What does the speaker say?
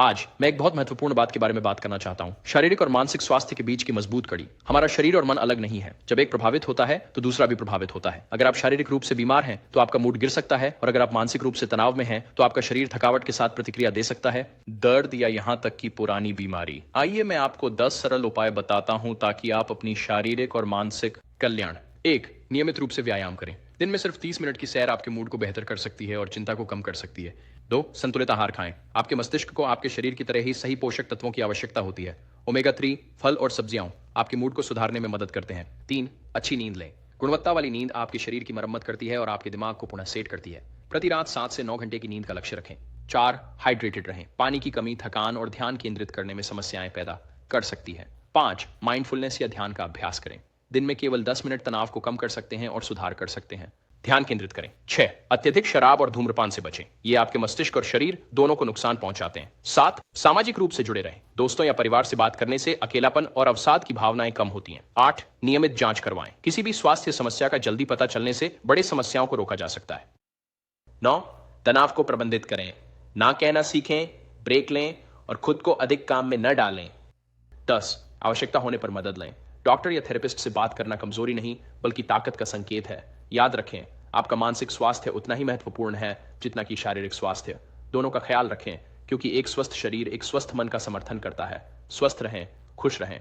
आज मैं एक बहुत महत्वपूर्ण बात के बारे में बात करना चाहता हूँ। शारीरिक और मानसिक स्वास्थ्य के बीच की मजबूत कड़ी। हमारा शरीर और मन अलग नहीं है। जब एक प्रभावित होता है तो दूसरा भी प्रभावित होता है। अगर आप शारीरिक रूप से बीमार हैं तो आपका मूड गिर सकता है, और अगर आप मानसिक रूप से तनाव में हैं तो आपका शरीर थकावट के साथ प्रतिक्रिया दे सकता है, दर्द या यहाँ तक कि पुरानी बीमारी। आइए मैं आपको 10 सरल उपाय बताता हूँ ताकि आप अपनी शारीरिक और मानसिक कल्याण। एक, नियमित रूप से व्यायाम करें। दिन में सिर्फ 30 मिनट की सैर आपके मूड को बेहतर कर सकती है और चिंता को कम कर सकती है। दो, संतुलित आहार खाएं। आपके मस्तिष्क को आपके शरीर की तरह ही सही पोषक तत्वों की आवश्यकता होती है। ओमेगा 3 फल और सब्जियां आपके मूड को सुधारने में मदद करते हैं। तीन, अच्छी नींद लें। गुणवत्ता वाली नींद आपके शरीर की मरम्मत करती है और आपके दिमाग को पुनः सेट करती है। प्रति रात 7 से 9 घंटे की नींद का लक्ष्य रखें। चार, हाइड्रेटेड रहें। पानी की कमी थकान और ध्यान केंद्रित करने में समस्याएं पैदा कर सकती है। पांच, माइंडफुलनेस या ध्यान का अभ्यास करें। दिन में केवल 10 मिनट तनाव को कम कर सकते हैं और सुधार कर सकते हैं। ध्यान केंद्रित करें। 6, अत्यधिक शराब और धूम्रपान से बचें। ये आपके मस्तिष्क और शरीर दोनों को नुकसान पहुंचाते हैं। 7, सामाजिक रूप से जुड़े रहें। दोस्तों या परिवार से बात करने से अकेलापन और अवसाद की भावनाएं कम होती हैं। 8, नियमित जांच करवाएं। किसी भी स्वास्थ्य समस्या का जल्दी पता चलने से बड़ी समस्याओं को रोका जा सकता है। 9, तनाव को प्रबंधित करें। ना कहना सीखें, ब्रेक लें और खुद को अधिक काम में न डालें। 10, आवश्यकता होने पर मदद लें। डॉक्टर या थेरेपिस्ट से बात करना कमजोरी नहीं बल्कि ताकत का संकेत है। याद रखें, आपका मानसिक स्वास्थ्य उतना ही महत्वपूर्ण है जितना कि शारीरिक स्वास्थ्य। दोनों का ख्याल रखें, क्योंकि एक स्वस्थ शरीर एक स्वस्थ मन का समर्थन करता है। स्वस्थ रहें, खुश रहें